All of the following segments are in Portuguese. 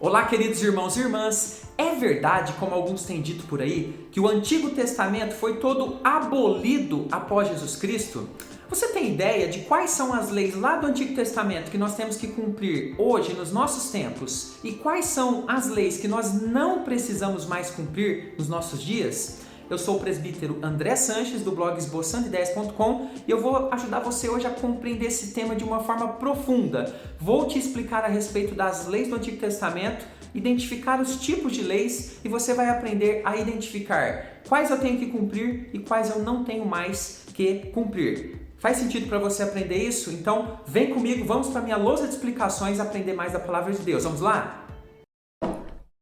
Olá, queridos irmãos e irmãs. É verdade, como alguns têm dito por aí, que o Antigo Testamento foi todo abolido após Jesus Cristo? Você tem ideia de quais são as leis lá do Antigo Testamento que nós temos que cumprir hoje, nos nossos tempos? E quais são as leis que nós não precisamos mais cumprir nos nossos dias? Eu sou o presbítero André Sanches, do blog esboçandoideias.com, e eu vou ajudar você hoje a compreender esse tema de uma forma profunda. Vou te explicar a respeito das leis do Antigo Testamento, identificar os tipos de leis e você vai aprender a identificar quais eu tenho que cumprir e quais eu não tenho mais que cumprir. Faz sentido para você aprender isso? Então vem comigo, vamos para a minha lousa de explicações aprender mais da Palavra de Deus. Vamos lá?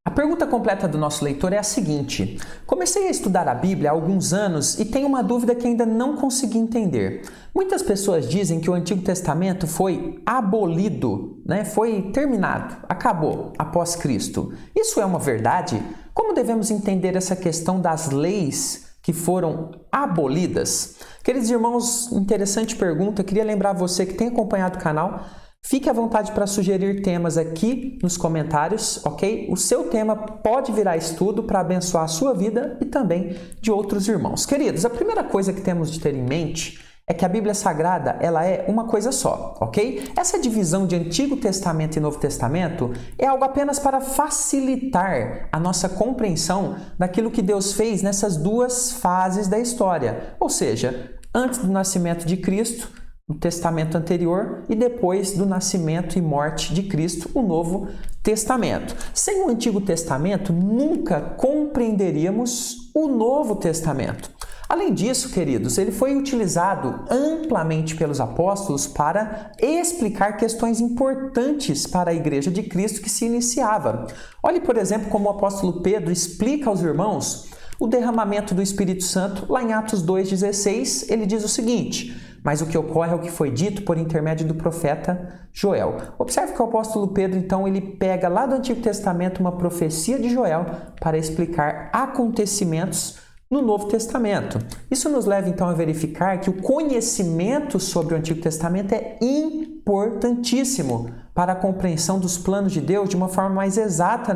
A pergunta completa do nosso leitor é a seguinte: comecei a estudar a Bíblia há alguns anos e tenho uma dúvida que ainda não consegui entender. Muitas pessoas dizem que o Antigo Testamento foi abolido, foi terminado, acabou após Cristo. Isso é uma verdade? Como devemos entender essa questão das leis que foram abolidas? Queridos irmãos, interessante pergunta. Queria lembrar você que tem acompanhado o canal. Fique à vontade para sugerir temas aqui nos comentários, ok? O seu tema pode virar estudo para abençoar a sua vida e também de outros irmãos. Queridos, a primeira coisa que temos de ter em mente é que a Bíblia Sagrada, ela é uma coisa só, ok? Essa divisão de Antigo Testamento e Novo Testamento é algo apenas para facilitar a nossa compreensão daquilo que Deus fez nessas duas fases da história, ou seja, antes do nascimento de Cristo, o Testamento anterior, e depois do nascimento e morte de Cristo, o Novo Testamento. Sem o Antigo Testamento, nunca compreenderíamos o Novo Testamento. Além disso, queridos, ele foi utilizado amplamente pelos apóstolos para explicar questões importantes para a Igreja de Cristo que se iniciava. Olhe, por exemplo, como o apóstolo Pedro explica aos irmãos o derramamento do Espírito Santo. Lá em Atos 2,16, ele diz o seguinte: mas o que ocorre é o que foi dito por intermédio do profeta Joel. Observe que o apóstolo Pedro, então, ele pega lá do Antigo Testamento uma profecia de Joel para explicar acontecimentos no Novo Testamento. Isso nos leva, então, a verificar que o conhecimento sobre o Antigo Testamento é importantíssimo para a compreensão dos planos de Deus de uma forma mais exata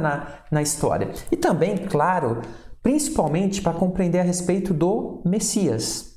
na história. E também, claro, principalmente para compreender a respeito do Messias,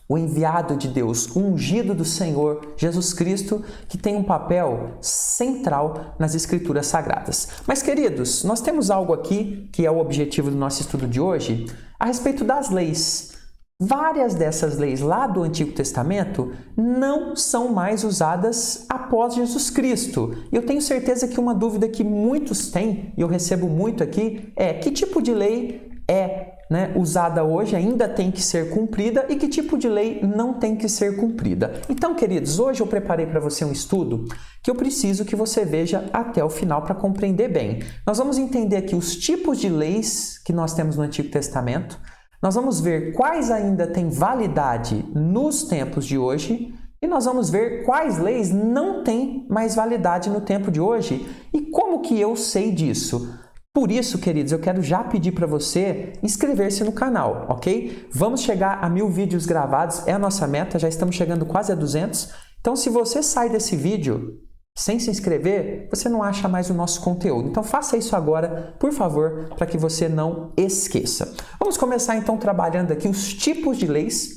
o enviado de Deus, o ungido do Senhor Jesus Cristo, que tem um papel central nas Escrituras Sagradas. Mas, queridos, nós temos algo aqui que é o objetivo do nosso estudo de hoje, a respeito das leis. Várias dessas leis lá do Antigo Testamento não são mais usadas após Jesus Cristo. E eu tenho certeza que uma dúvida que muitos têm, e eu recebo muito aqui, é: que tipo de lei é usada hoje, ainda tem que ser cumprida, e que tipo de lei não tem que ser cumprida? Então, queridos, hoje eu preparei para você um estudo que eu preciso que você veja até o final para compreender bem. Nós vamos entender aqui os tipos de leis que nós temos no Antigo Testamento, nós vamos ver quais ainda têm validade nos tempos de hoje, e nós vamos ver quais leis não têm mais validade no tempo de hoje e como que eu sei disso. Por isso, queridos, eu quero já pedir para você inscrever-se no canal, ok? Vamos chegar a 1000 vídeos gravados, é a nossa meta, já estamos chegando quase a 200. Então, se você sai desse vídeo sem se inscrever, você não acha mais o nosso conteúdo. Então, faça isso agora, por favor, para que você não esqueça. Vamos começar, então, trabalhando aqui os tipos de leis.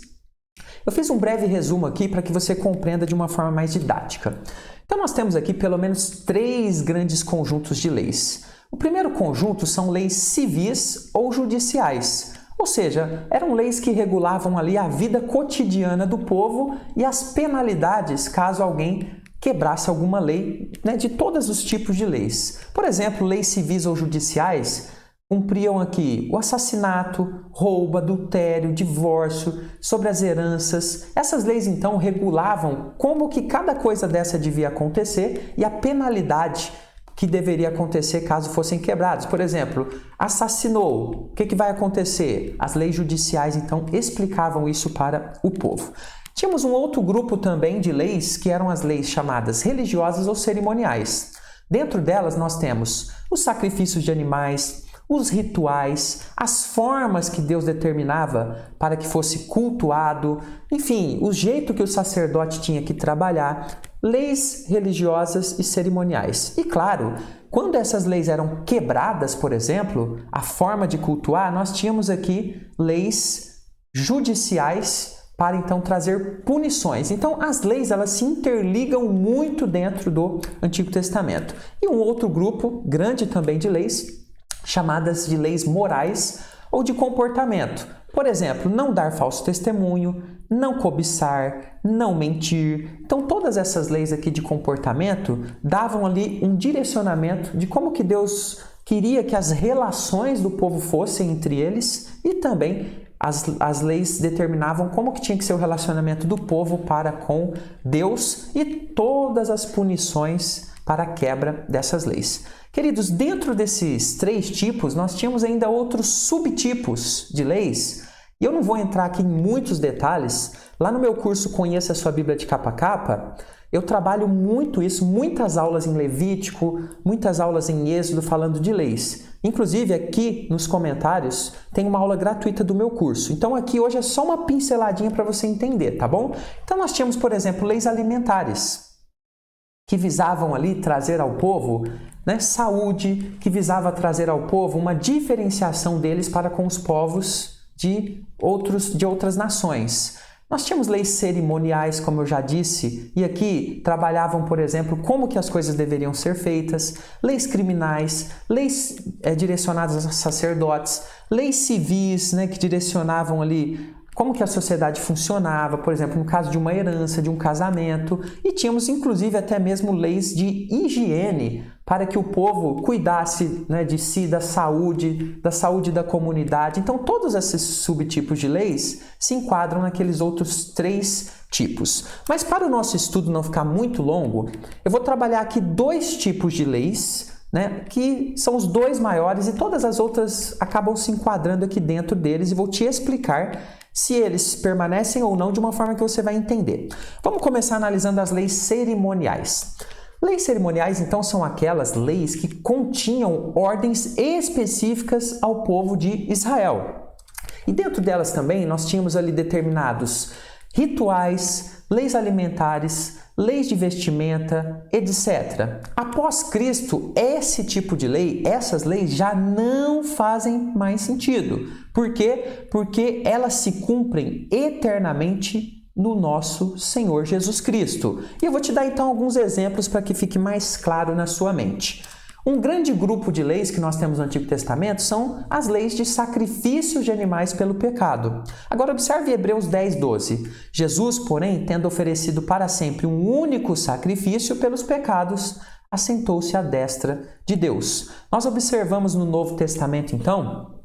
Eu fiz um breve resumo aqui para que você compreenda de uma forma mais didática. Então, nós temos aqui pelo menos 3 grandes conjuntos de leis. O primeiro conjunto são leis civis ou judiciais, ou seja, eram leis que regulavam ali a vida cotidiana do povo e as penalidades caso alguém quebrasse alguma lei, de todos os tipos de leis. Por exemplo, leis civis ou judiciais cumpriam aqui o assassinato, roubo, adultério, divórcio, sobre as heranças. Essas leis, então, regulavam como que cada coisa dessa devia acontecer e a penalidade que deveria acontecer caso fossem quebrados. Por exemplo, assassinou, o que vai acontecer? As leis judiciais, então, explicavam isso para o povo. Tínhamos um outro grupo também de leis, que eram as leis chamadas religiosas ou cerimoniais. Dentro delas, nós temos os sacrifícios de animais, os rituais, as formas que Deus determinava para que fosse cultuado, enfim, o jeito que o sacerdote tinha que trabalhar, leis religiosas e cerimoniais. E claro, quando essas leis eram quebradas, por exemplo, a forma de cultuar, nós tínhamos aqui leis judiciais para então trazer punições. Então as leis elas se interligam muito dentro do Antigo Testamento. E um outro grupo grande também de leis, chamadas de leis morais ou de comportamento. Por exemplo, não dar falso testemunho, não cobiçar, não mentir. Então todas essas leis aqui de comportamento davam ali um direcionamento de como que Deus queria que as relações do povo fossem entre eles e também as leis determinavam como que tinha que ser o relacionamento do povo para com Deus e todas as punições para a quebra dessas leis. Queridos, dentro desses 3 tipos, nós tínhamos ainda outros subtipos de leis, e eu não vou entrar aqui em muitos detalhes. Lá no meu curso Conheça a Sua Bíblia de Capa a Capa, eu trabalho muito isso, muitas aulas em Levítico, muitas aulas em Êxodo falando de leis. Inclusive aqui nos comentários tem uma aula gratuita do meu curso. Então aqui hoje é só uma pinceladinha para você entender, tá bom? Então nós tínhamos, por exemplo, leis alimentares, que visavam ali trazer ao povo, saúde, que visava trazer ao povo uma diferenciação deles para com os povos de outras nações. Nós tínhamos leis cerimoniais, como eu já disse, e aqui trabalhavam, por exemplo, como que as coisas deveriam ser feitas, leis criminais, leis direcionadas a sacerdotes, leis civis, que direcionavam ali como que a sociedade funcionava, por exemplo, no caso de uma herança, de um casamento, e tínhamos inclusive até mesmo leis de higiene para que o povo cuidasse de si, da saúde da comunidade. Então todos esses subtipos de leis se enquadram naqueles outros 3 tipos. Mas para o nosso estudo não ficar muito longo, eu vou trabalhar aqui 2 tipos de leis, que são os 2 maiores e todas as outras acabam se enquadrando aqui dentro deles e vou te explicar se eles permanecem ou não de uma forma que você vai entender. Vamos começar analisando as leis cerimoniais. Leis cerimoniais, então, são aquelas leis que continham ordens específicas ao povo de Israel. E dentro delas também nós tínhamos ali determinados rituais, leis alimentares, leis de vestimenta, etc. Após Cristo, esse tipo de lei, essas leis já não fazem mais sentido. Por quê? Porque elas se cumprem eternamente no nosso Senhor Jesus Cristo. E eu vou te dar então alguns exemplos para que fique mais claro na sua mente. Um grande grupo de leis que nós temos no Antigo Testamento são as leis de sacrifícios de animais pelo pecado. Agora observe Hebreus 10:12. Jesus, porém, tendo oferecido para sempre um único sacrifício pelos pecados, assentou-se à destra de Deus. Nós observamos no Novo Testamento, então,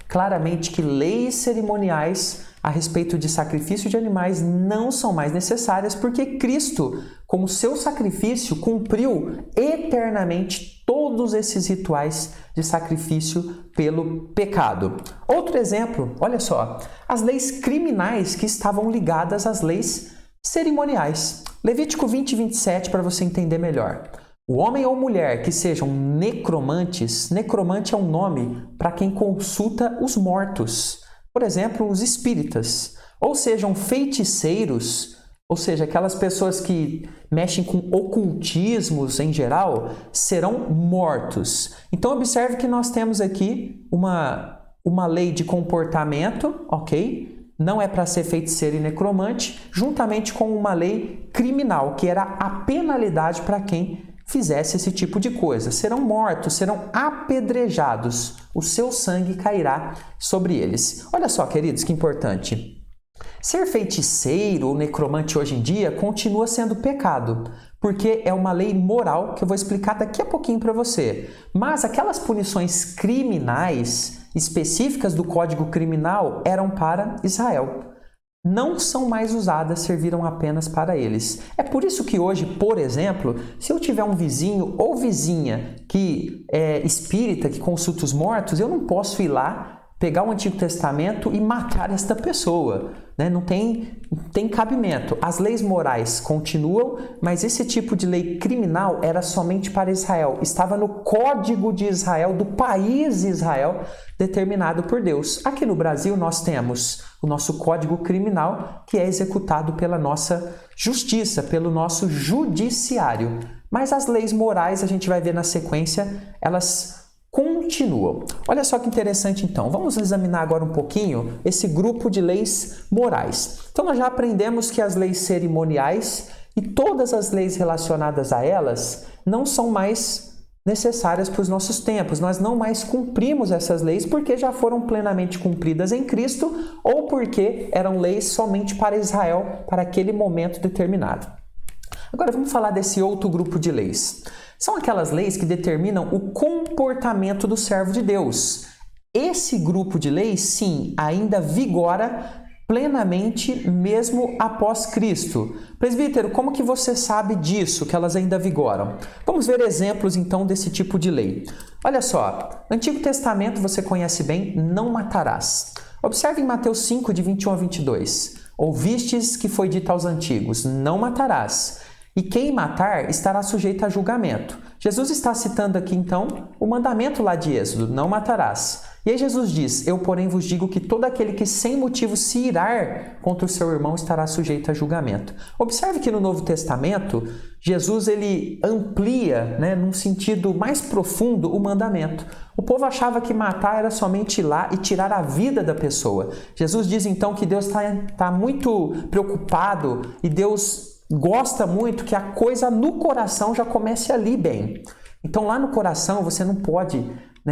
claramente que leis cerimoniais a respeito de sacrifício de animais não são mais necessárias porque Cristo, com o seu sacrifício, cumpriu eternamente todos esses rituais de sacrifício pelo pecado. Outro exemplo, olha só, as leis criminais que estavam ligadas às leis cerimoniais. Levítico 20:27 para você entender melhor. O homem ou mulher que sejam necromantes, necromante é um nome para quem consulta os mortos. Por exemplo, os espíritas, ou sejam feiticeiros, ou seja, aquelas pessoas que mexem com ocultismos em geral, serão mortos. Então, observe que nós temos aqui uma lei de comportamento, ok? Não é para ser feiticeiro e necromante, juntamente com uma lei criminal, que era a penalidade para quem fizesse esse tipo de coisa. Serão mortos, serão apedrejados, o seu sangue cairá sobre eles. Olha só, queridos, que importante. Ser feiticeiro ou necromante hoje em dia continua sendo pecado, porque é uma lei moral que eu vou explicar daqui a pouquinho para você. Mas aquelas punições criminais específicas do Código Criminal eram para Israel. Não são mais usadas, serviram apenas para eles. É por isso que hoje, por exemplo, se eu tiver um vizinho ou vizinha que é espírita, que consulta os mortos, eu não posso ir lá, pegar o Antigo Testamento e matar esta pessoa. Não tem cabimento. As leis morais continuam, mas esse tipo de lei criminal era somente para Israel. Estava no Código de Israel, do país Israel, determinado por Deus. Aqui no Brasil nós temos o nosso Código Criminal, que é executado pela nossa justiça, pelo nosso judiciário. Mas as leis morais, a gente vai ver na sequência, elas continuam. Olha só que interessante então. Vamos examinar agora um pouquinho esse grupo de leis morais. Então nós já aprendemos que as leis cerimoniais e todas as leis relacionadas a elas não são mais necessárias para os nossos tempos. Nós não mais cumprimos essas leis porque já foram plenamente cumpridas em Cristo ou porque eram leis somente para Israel, para aquele momento determinado. Agora vamos falar desse outro grupo de leis. São aquelas leis que determinam o comportamento do servo de Deus. Esse grupo de leis, sim, ainda vigora plenamente mesmo após Cristo. Presbítero, como que você sabe disso, que elas ainda vigoram? Vamos ver exemplos então desse tipo de lei. Olha só, no Antigo Testamento você conhece bem, não matarás. Observe em Mateus 5, de 21 a 22. Ouvistes que foi dito aos antigos, não matarás. E quem matar estará sujeito a julgamento. Jesus está citando aqui, então, o mandamento lá de Êxodo, não matarás. E aí Jesus diz, eu, porém, vos digo que todo aquele que sem motivo se irar contra o seu irmão estará sujeito a julgamento. Observe que no Novo Testamento, Jesus ele amplia, num sentido mais profundo, o mandamento. O povo achava que matar era somente ir lá e tirar a vida da pessoa. Jesus diz, então, que Deus está muito preocupado e Deus gosta muito que a coisa no coração já comece ali bem. Então lá no coração você não pode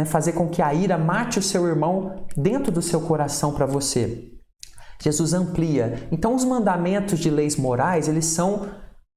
fazer com que a ira mate o seu irmão dentro do seu coração para você. Jesus amplia. Então os mandamentos de leis morais, eles são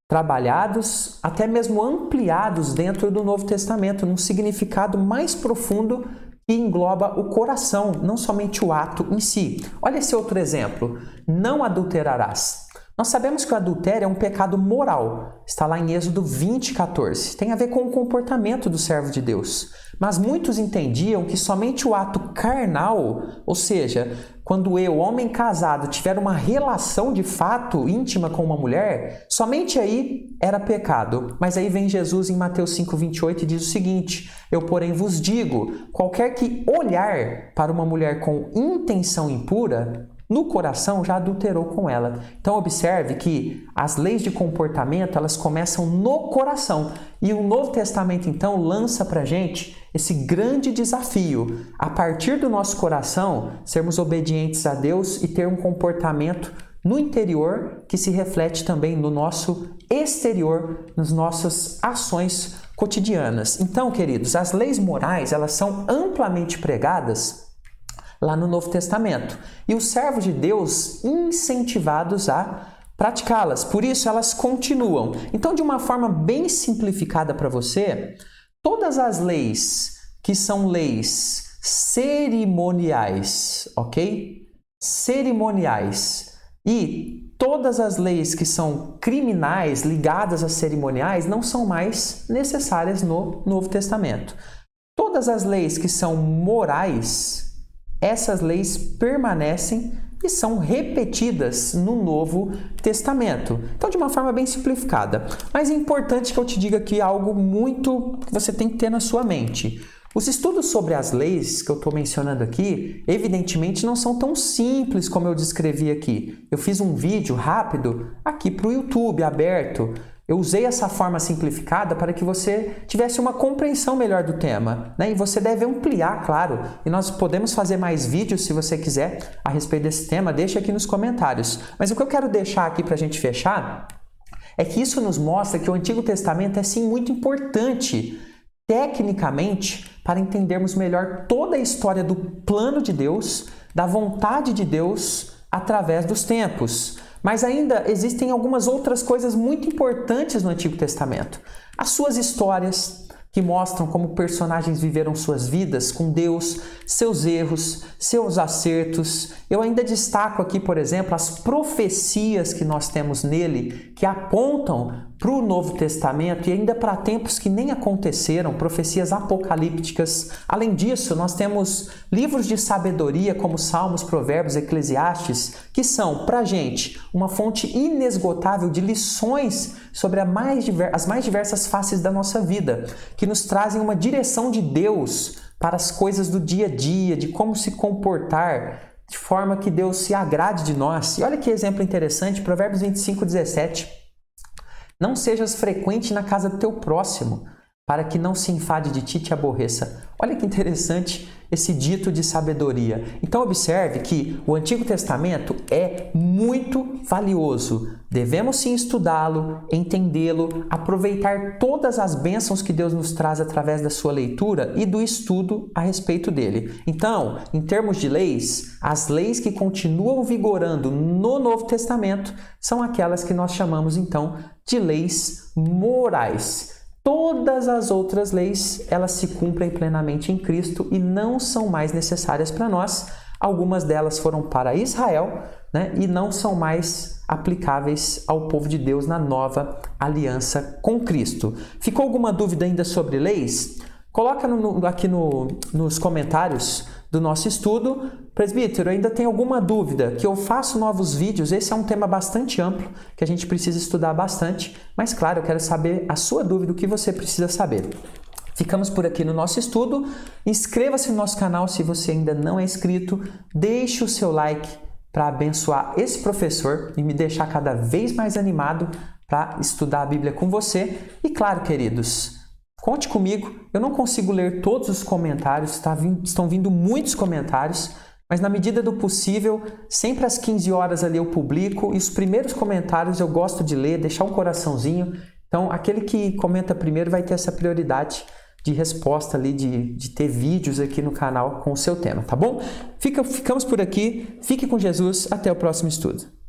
trabalhados, até mesmo ampliados dentro do Novo Testamento, num significado mais profundo que engloba o coração, não somente o ato em si. Olha esse outro exemplo. Não adulterarás. Nós sabemos que o adultério é um pecado moral. Está lá em Êxodo 20, 14. Tem a ver com o comportamento do servo de Deus. Mas muitos entendiam que somente o ato carnal, ou seja, quando eu, homem casado, tiver uma relação de fato íntima com uma mulher, somente aí era pecado. Mas aí vem Jesus em Mateus 5, 28 e diz o seguinte, eu, porém, vos digo, qualquer que olhar para uma mulher com intenção impura, no coração já adulterou com ela. Então observe que as leis de comportamento, elas começam no coração. E o Novo Testamento, então, lança para a gente esse grande desafio. A partir do nosso coração, sermos obedientes a Deus e ter um comportamento no interior que se reflete também no nosso exterior, nas nossas ações cotidianas. Então, queridos, as leis morais, elas são amplamente pregadas lá no Novo Testamento. E os servos de Deus incentivados a praticá-las. Por isso, elas continuam. Então, de uma forma bem simplificada para você, todas as leis que são leis cerimoniais, ok? Cerimoniais. E todas as leis que são criminais, ligadas a cerimoniais, não são mais necessárias no Novo Testamento. Todas as leis que são morais, essas leis permanecem e são repetidas no Novo Testamento. Então, de uma forma bem simplificada. Mas é importante que eu te diga aqui algo muito que você tem que ter na sua mente. Os estudos sobre as leis que eu estou mencionando aqui, evidentemente não são tão simples como eu descrevi aqui. Eu fiz um vídeo rápido aqui para o YouTube, aberto. Eu usei essa forma simplificada para que você tivesse uma compreensão melhor do tema, E você deve ampliar, claro. E nós podemos fazer mais vídeos, se você quiser, a respeito desse tema. Deixa aqui nos comentários. Mas o que eu quero deixar aqui para a gente fechar é que isso nos mostra que o Antigo Testamento é, sim, muito importante, tecnicamente, para entendermos melhor toda a história do plano de Deus, da vontade de Deus através dos tempos. Mas ainda existem algumas outras coisas muito importantes no Antigo Testamento. As suas histórias, que mostram como personagens viveram suas vidas com Deus, seus erros, seus acertos. Eu ainda destaco aqui, por exemplo, as profecias que nós temos nele, que apontam para o Novo Testamento e ainda para tempos que nem aconteceram, profecias apocalípticas. Além disso, nós temos livros de sabedoria como Salmos, Provérbios, Eclesiastes, que são, para a gente, uma fonte inesgotável de lições sobre as mais diversas faces da nossa vida, que nos trazem uma direção de Deus para as coisas do dia a dia, de como se comportar, de forma que Deus se agrade de nós. E olha que exemplo interessante, Provérbios 25, 17. Não sejas frequente na casa do teu próximo, para que não se enfade de ti e te aborreça. Olha que interessante esse dito de sabedoria. Então observe que o Antigo Testamento é muito valioso. Devemos sim estudá-lo, entendê-lo, aproveitar todas as bênçãos que Deus nos traz através da sua leitura e do estudo a respeito dele. Então, em termos de leis, as leis que continuam vigorando no Novo Testamento são aquelas que nós chamamos então de leis morais. Todas as outras leis, elas se cumprem plenamente em Cristo e não são mais necessárias para nós. Algumas delas foram para Israel, né, e não são mais aplicáveis ao povo de Deus na nova aliança com Cristo. Ficou alguma dúvida ainda sobre leis? Coloca aqui nos comentários do nosso estudo. Presbítero, ainda tem alguma dúvida? Que eu faço novos vídeos. Esse é um tema bastante amplo, que a gente precisa estudar bastante. Mas, claro, eu quero saber a sua dúvida, o que você precisa saber. Ficamos por aqui no nosso estudo. Inscreva-se no nosso canal se você ainda não é inscrito. Deixe o seu like para abençoar esse professor e me deixar cada vez mais animado para estudar a Bíblia com você. E, claro, queridos, conte comigo, eu não consigo ler todos os comentários, estão vindo muitos comentários, mas na medida do possível, sempre às 15 horas ali eu publico e os primeiros comentários eu gosto de ler, deixar um coraçãozinho. Então, aquele que comenta primeiro vai ter essa prioridade de resposta ali, de ter vídeos aqui no canal com o seu tema, tá bom? Ficamos por aqui, fique com Jesus, até o próximo estudo.